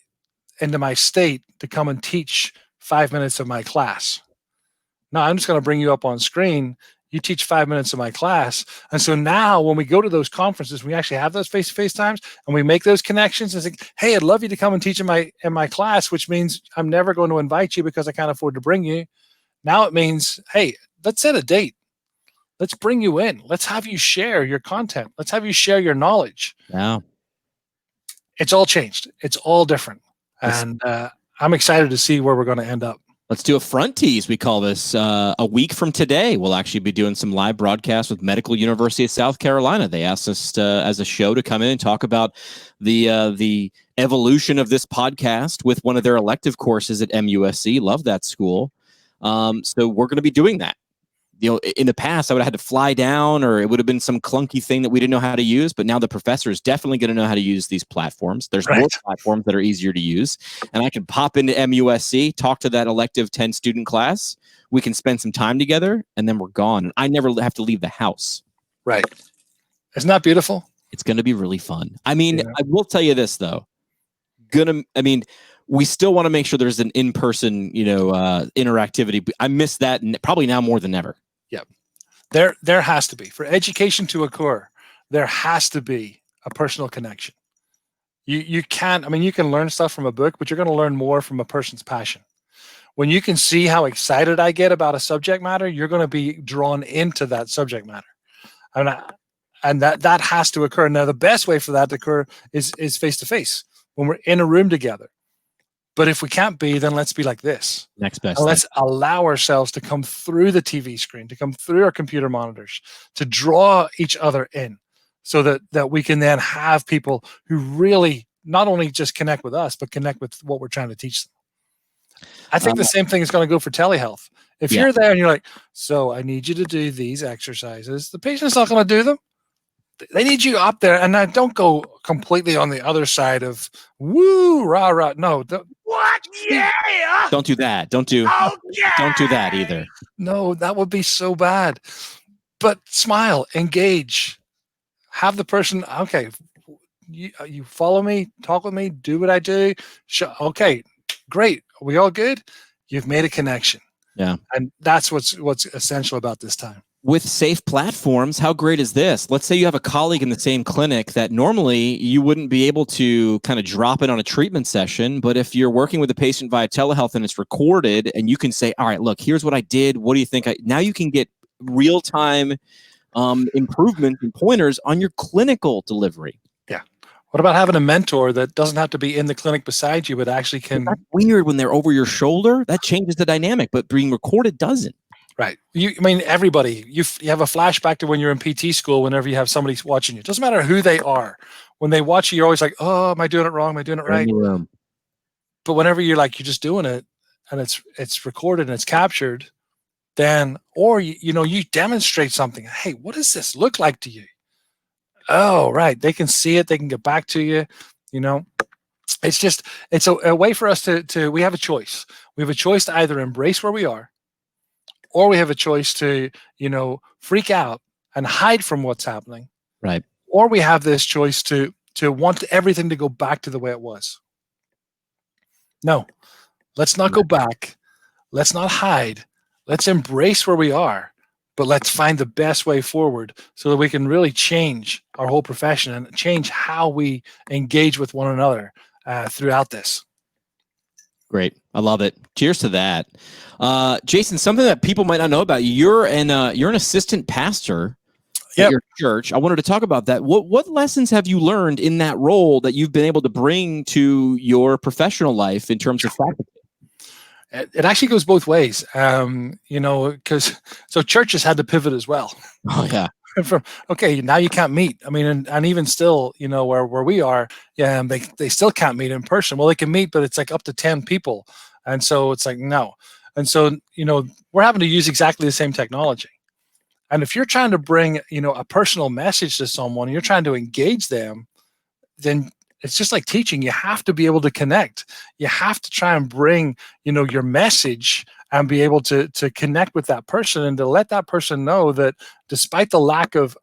state to come and teach 5 minutes of my class. No, I'm just going to bring you up on screen. You teach 5 minutes of my class. And so now when we go to those conferences, we actually have those face-to-face times and we make those connections and say, hey, I'd love you to come and teach in my class, which means I'm never going to invite you because I can't afford to bring you. Now it means, hey, let's set a date. Let's bring you in. Let's have you share your content. Let's have you share your knowledge. Yeah. It's all changed. It's all different. And I'm excited to see where we're going to end up. Let's do a front tease. We call this a week from today. We'll actually be doing some live broadcasts with Medical University of South Carolina. They asked us as a show to come in and talk about the evolution of this podcast with one of their elective courses at MUSC. Love that school. So we're going to be doing that. In the past, I would have had to fly down, or it would have been some clunky thing that we didn't know how to use. But now the professor is definitely going to know how to use these platforms. There's more platforms that are easier to use. And I can pop into MUSC, talk to that elective 10-student class. We can spend some time together, and then we're gone. I never have to leave the house. Right. Isn't that beautiful? It's going to be really fun. I will tell you this, though. We still want to make sure there's an in-person, interactivity. I miss that probably now more than ever. Yeah, there has to be, for education to occur, there has to be a personal connection. You can't. You can learn stuff from a book, but you're going to learn more from a person's passion. When you can see how excited I get about a subject matter, you're going to be drawn into that subject matter, and that has to occur. Now, the best way for that to occur is face to face when we're in a room together. But if we can't be, then let's be like this. Next best. And let's allow ourselves to come through the TV screen, to come through our computer monitors, to draw each other in, so that we can then have people who really not only just connect with us, but connect with what we're trying to teach them. I think the same thing is going to go for telehealth. If you're there and you're like, so I need you to do these exercises, the patient's not going to do them. They need you up there, and now don't go completely on the other side of woo, rah, rah. No. What? Yeah. Don't do that. Don't do that either. No, that would be so bad. But smile, engage, have the person, okay, you follow me, talk with me, do what I do. Okay, great. Are we all good? You've made a connection. Yeah. And that's what's essential about this time. With safe platforms, how great is this? Let's say you have a colleague in the same clinic that normally you wouldn't be able to kind of drop in on a treatment session. But if you're working with a patient via telehealth and it's recorded and you can say, all right, look, here's what I did. What do you think? Now you can get real-time improvement and pointers on your clinical delivery. Yeah. What about having a mentor that doesn't have to be in the clinic beside you, but actually can... That's weird when they're over your shoulder. That changes the dynamic, but being recorded doesn't. Right. Everybody, you have a flashback to when you're in PT school, whenever you have somebody watching you. It doesn't matter who they are. When they watch you, you're always like, oh, am I doing it wrong? Am I doing it right? But whenever you're just doing it and it's recorded and it's captured, then, or, you demonstrate something. Hey, what does this look like to you? Oh, right. They can see it. They can get back to you. It's a way for us to, we have a choice. We have a choice to either embrace where we are, or we have a choice to, freak out and hide from what's happening. Right. Or we have this choice to want everything to go back to the way it was. No, let's not go back. Let's not hide. Let's embrace where we are, but let's find the best way forward so that we can really change our whole profession and change how we engage with one another throughout this. Great. I love it. Cheers to that. Jason, something that people might not know about you, you're an assistant pastor at your church. I wanted to talk about that. What lessons have you learned in that role that you've been able to bring to your professional life in terms of faculty? It actually goes both ways, because churches had to pivot as well. Oh, yeah. Okay, now you can't meet. I mean, and even still, where we are, they still can't meet in person. Well, they can meet, but it's like up to 10 people. And so it's like, no. And so, we're having to use exactly the same technology. And if you're trying to bring, a personal message to someone, and you're trying to engage them, then it's just like teaching. You have to be able to connect. You have to try and bring, your message and be able to connect with that person and to let that person know that despite the lack of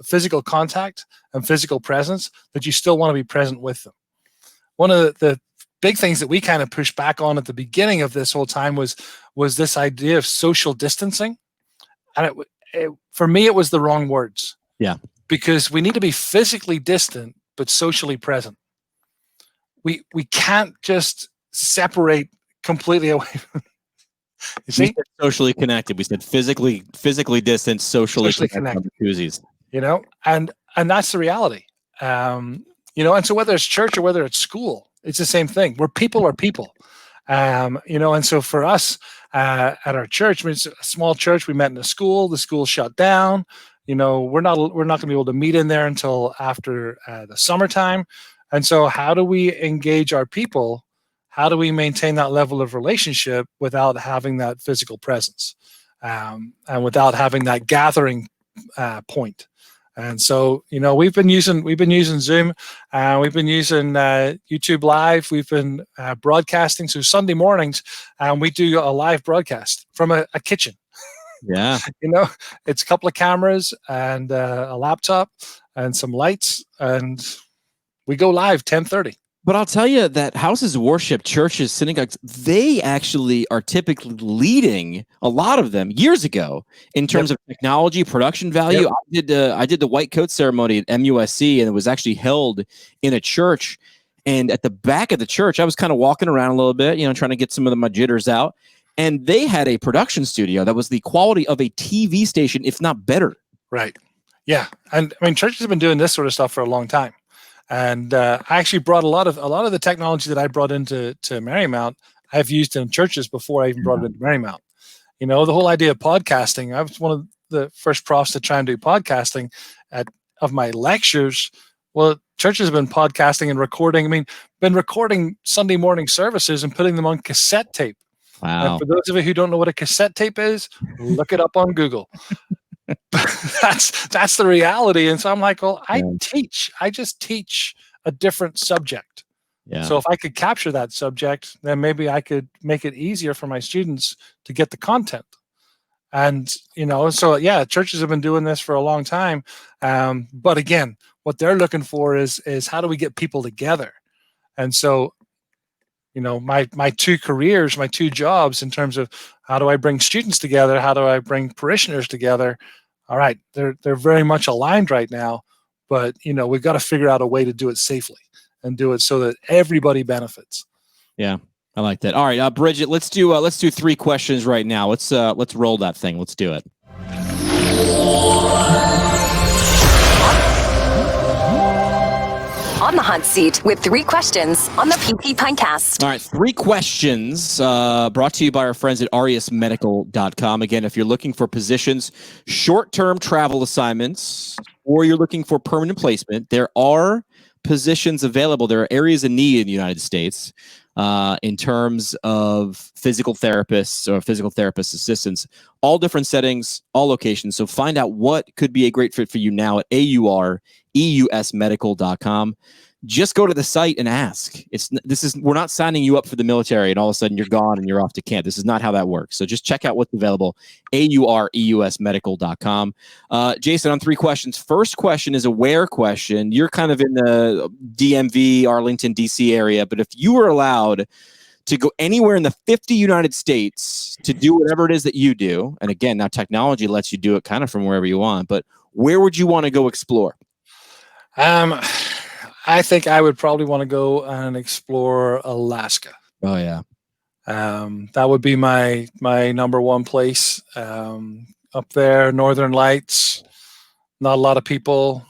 physical contact and physical presence, that you still want to be present with them. One of the big things that we kind of pushed back on at the beginning of this whole time was this idea of social distancing. And for me, it was the wrong words. Yeah. Because we need to be physically distant, but socially present. We can't just separate completely away from... You see? We said socially connected. We said physically distant, socially connected. And that's the reality. And so whether it's church or whether it's school, it's the same thing. Where people are people. And so for us at our church, it's a small church. We met in a school. The school shut down. We're not going to be able to meet in there until after the summertime. And so how do we engage our people? How do we maintain that level of relationship without having that physical presence, and without having that gathering point? And so, we've been using Zoom, we've been using YouTube Live, we've been broadcasting. So Sunday mornings, we do a live broadcast from a kitchen. Yeah. It's a couple of cameras and a laptop and some lights, and we go live 10:30. But I'll tell you that houses of worship, churches, synagogues, they actually are typically leading, a lot of them, years ago in terms of technology, production value. Yep. I did the white coat ceremony at MUSC, and it was actually held in a church. And at the back of the church, I was kind of walking around a little bit, trying to get some of my jitters out. And they had a production studio that was the quality of a TV station, if not better. Right. Yeah. And churches have been doing this sort of stuff for a long time. And I actually brought a lot of the technology that I brought into Marymount, I've used in churches before I even brought it into Marymount. The whole idea of podcasting, I was one of the first profs to try and do podcasting of my lectures. Well, churches have been podcasting and recording. Been recording Sunday morning services and putting them on cassette tape. Wow. And for those of you who don't know what a cassette tape is, look it up on Google. That's the reality. And so I'm like, well, I just teach a different subject. Yeah. So if I could capture that subject, then maybe I could make it easier for my students to get the content. And, churches have been doing this for a long time. But again, what they're looking for is how do we get people together? And so my two careers, my two jobs in terms of how do I bring students together? How do I bring parishioners together? All right, they're very much aligned right now, but we've got to figure out a way to do it safely and do it so that everybody benefits. Yeah, I like that. All right, Bridget, let's do 3 questions right now. Let's roll that thing. Let's do it. On the hot seat with 3 questions on the PT Pintcast. All right, 3 questions brought to you by our friends at ariasmedical.com. Again, if you're looking for positions, short-term travel assignments, or you're looking for permanent placement, there are positions available. There are areas of need in the United States in terms of physical therapists or physical therapist assistants, all different settings, all locations. So find out what could be a great fit for you now at AUREUSmedical.com. Just go to the site and ask. We're not signing you up for the military and all of a sudden you're gone and you're off to camp. This is not how that works. So just check out what's available. AUREUSmedical.com. Jason, on 3 questions. First question is a where question. You're kind of in the DMV, Arlington, DC area, but if you were allowed to go anywhere in the 50 United States to do whatever it is that you do, and again, now technology lets you do it kind of from wherever you want, but where would you want to go explore? I think I would probably want to go and explore Alaska. Oh yeah. That would be my number one place. Up there, Northern Lights, not a lot of people.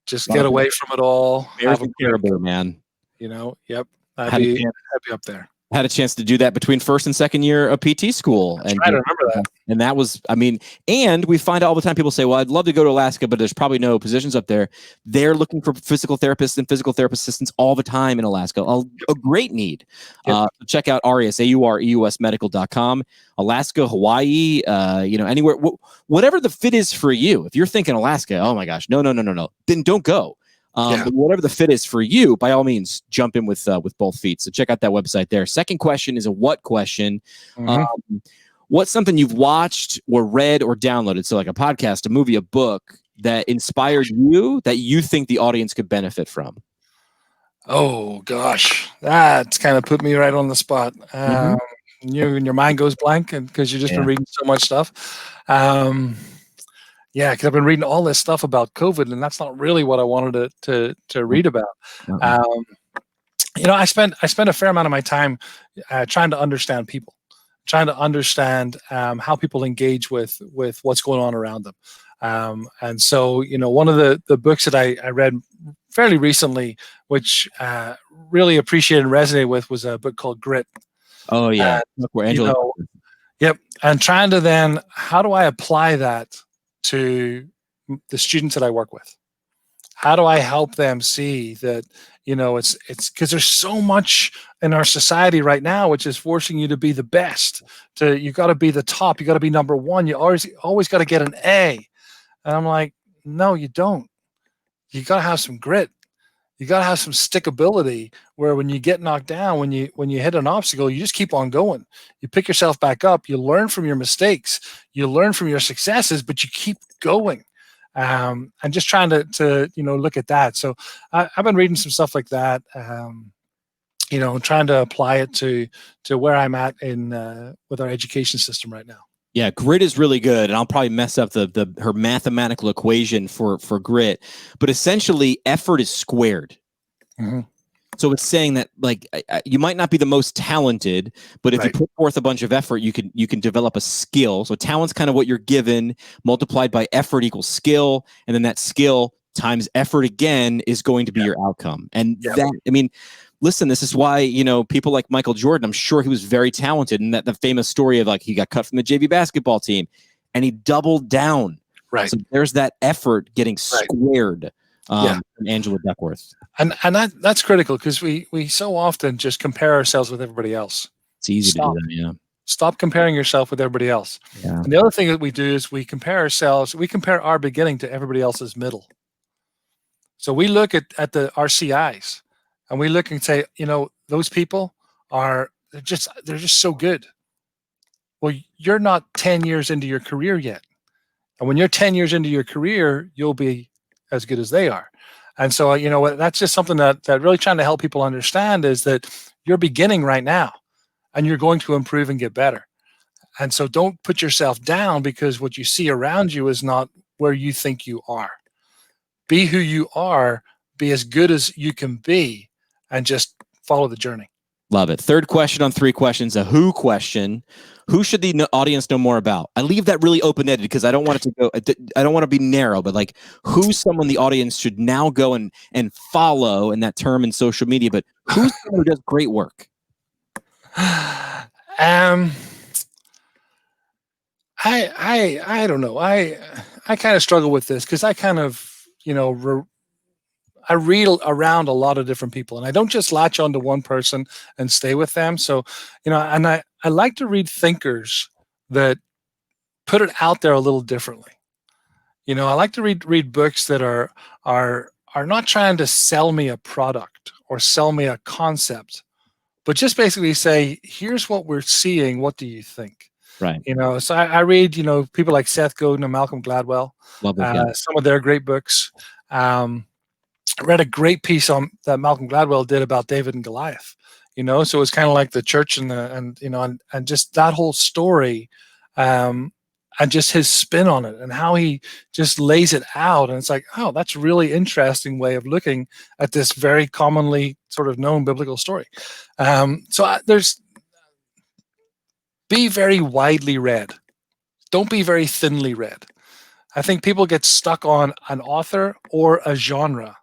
Just get away from it all. Bears and caribou, man. Yep. I'd be up there. Had a chance to do that between first and second year of PT school. I remember that. And that was, and we find all the time people say, well, I'd love to go to Alaska, but there's probably no positions up there. They're looking for physical therapists and physical therapist assistants all the time in Alaska. A great need. Yep. Check out AUREUSmedical.com. Alaska, Hawaii, anywhere, whatever the fit is for you. If you're thinking Alaska, oh my gosh, no, then don't go. But whatever the fit is for you, by all means, jump in with both feet. So check out that website there. Second question is a what question. Mm-hmm. What's something you've watched or read or downloaded? So like a podcast, a movie, a book that inspired you that you think the audience could benefit from? Oh, gosh. That's kind of put me right on the spot. Your mind goes blank because you've just been reading so much stuff. Yeah, because I've been reading all this stuff about COVID, and that's not really what I wanted to read about. I spent a fair amount of my time trying to understand people, trying to understand how people engage with what's going on around them. And so, one of the books that I read fairly recently, which really appreciated and resonated with, was a book called Grit. Oh, yeah. Yep. And trying to then, how do I apply that to the students that I work with? How do I help them see that, it's because there's so much in our society right now, which is forcing you to be the best. You got to be the top. You got to be number one. You always got to get an A. And I'm like, no, you don't. You got to have some grit. You got to have some stickability where when you get knocked down, when you hit an obstacle, you just keep on going. You pick yourself back up. You learn from your mistakes. You learn from your successes, but you keep going. And just trying to look at that. So I've been reading some stuff like that, trying to apply it to where I'm at with our education system right now. Yeah, grit is really good, and I'll probably mess up her mathematical equation for grit, but essentially effort is squared. Mm-hmm. So it's saying that you might not be the most talented, but if you put forth a bunch of effort, you can develop a skill. So talent's kind of what you're given, multiplied by effort equals skill, and then that skill times effort again is going to be your outcome. And listen, this is why, people like Michael Jordan, I'm sure he was very talented. And that the famous story of he got cut from the JV basketball team and he doubled down. Right. So there's that effort getting squared from Angela Duckworth. And that's critical because we so often just compare ourselves with everybody else. It's easy to do that, yeah. Stop comparing yourself with everybody else. Yeah. And the other thing that we do is we compare our beginning to everybody else's middle. So we look at our RCIs. And we look and say, those people they're just so good. Well, you're not 10 years into your career yet. And when you're 10 years into your career, you'll be as good as they are. And so, that's just something that really trying to help people understand is that you're beginning right now, and you're going to improve and get better. And so don't put yourself down because what you see around you is not where you think you are. Be who you are, be as good as you can be, and just follow the journey. Love it. Third question on 3 questions, a who question. Who should the audience know more about? I leave that really open-ended because I don't want it to go, I don't want to be narrow, but like who's someone the audience should now go and follow in that term in social media, but who's someone who does great work? I don't know. I kind of struggle with this because I kind of, I read around a lot of different people, and I don't just latch onto one person and stay with them. So, and I like to read thinkers that put it out there a little differently. I like to read books that are not trying to sell me a product or sell me a concept, but just basically say, here's what we're seeing. What do you think? Right. So I read, people like Seth Godin and Malcolm Gladwell, some of their great books. I read a great piece on that Malcolm Gladwell did about David and Goliath, so it was kind of like the church and just that whole story, and just his spin on it and how he just lays it out. And it's like, oh, that's a really interesting way of looking at this very commonly sort of known biblical story. Be very widely read. Don't be very thinly read. I think people get stuck on an author or a genre.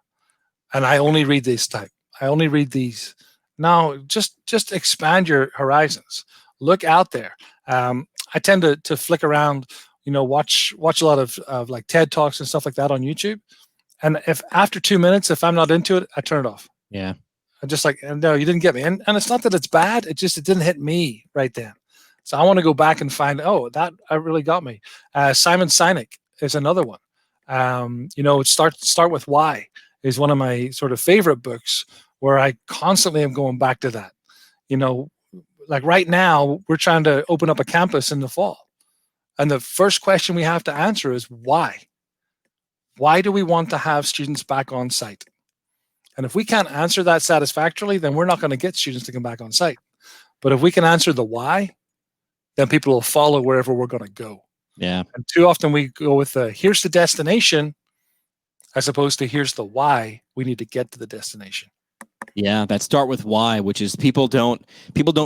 And I only read this type. I only read these. Now, just expand your horizons. Look out there. I tend to flick around, watch a lot of like TED Talks and stuff like that on YouTube. And if after 2 minutes, if I'm not into it, I turn it off. Yeah. I'm just like, no, you didn't get me. And it's not that it's bad. It didn't hit me right then. So I want to go back and find, that really got me. Simon Sinek is another one. Start with Why is one of my sort of favorite books where I constantly am going back to that. Like right now, we're trying to open up a campus in the fall. And the first question we have to answer is why? Why do we want to have students back on site? And if we can't answer that satisfactorily, then we're not going to get students to come back on site. But if we can answer the why, then people will follow wherever we're going to go. Yeah. And too often we go with here's the destination, as opposed to here's the why we need to get to the destination. Yeah, that start with why, which is people don't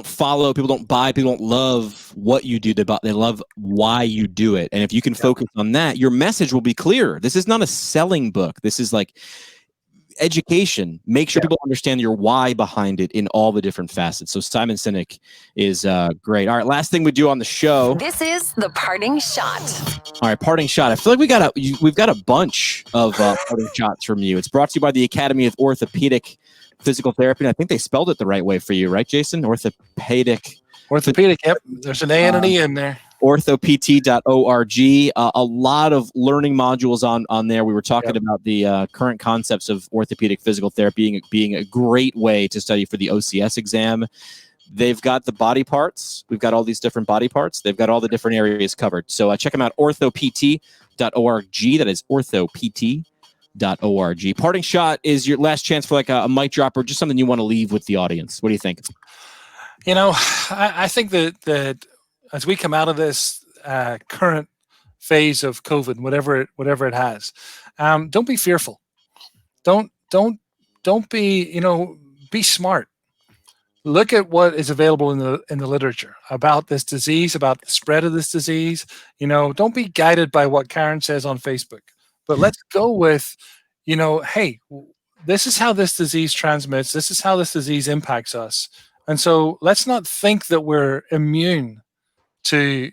follow, people don't buy, people don't love what you do. They love why you do it. And if you can focus on that, your message will be clear. This is not a selling book. This is like education. Make sure people understand your why behind it in all the different facets. So Simon Sinek is great. All right, last thing we do on the show. This is the parting shot. All right, parting shot. I feel like we've got a bunch of parting shots from you. It's brought to you by the Academy of Orthopedic Physical Therapy. And I think they spelled it the right way for you, right, Jason? Orthopedic. Yep. There's an A and an E in there. orthopt.org. A lot of learning modules on there. We were talking about the current concepts of orthopedic physical therapy being a great way to study for the OCS exam. They've got the body parts. We've got all these different body parts. They've got all the different areas covered. So check them out, orthopt.org. That is orthopt.org. Parting shot is your last chance for like a mic drop or just something you want to leave with the audience. What do you think? I think that as we come out of this current phase of COVID, whatever it has, don't be fearful. Don't be, be smart. Look at what is available in the literature about this disease, about the spread of this disease. Don't be guided by what Karen says on Facebook, but let's go with, hey, this is how this disease transmits. This is how this disease impacts us. And so let's not think that we're immune to,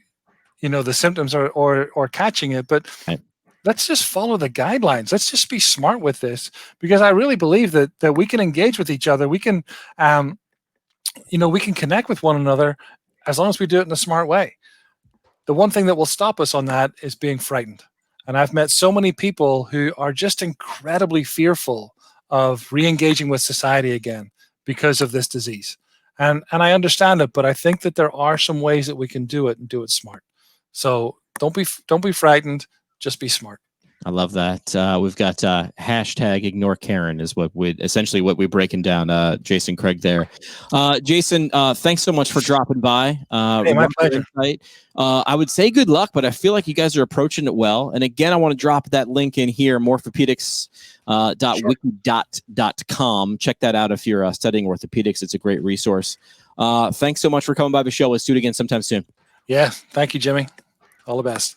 the symptoms or catching it, but let's just follow the guidelines. Let's just be smart with this, because I really believe that we can engage with each other. We can, we can connect with one another as long as we do it in a smart way. The one thing that will stop us on that is being frightened. And I've met so many people who are just incredibly fearful of re-engaging with society again because of this disease. And I understand it, but I think that there are some ways that we can do it and do it smart. So don't be frightened. Just be smart. I love that. We've got hashtag ignore Karen is what we're breaking down. Jason Craig there. Jason, thanks so much for dropping by. Hey, my pleasure. I would say good luck, but I feel like you guys are approaching it well. And again, I want to drop that link in here, morphopedics.wiki.com. Check that out if you're studying orthopedics. It's a great resource. Thanks so much for coming by the show. Let's do it again sometime soon. Yeah. Thank you, Jimmy. All the best.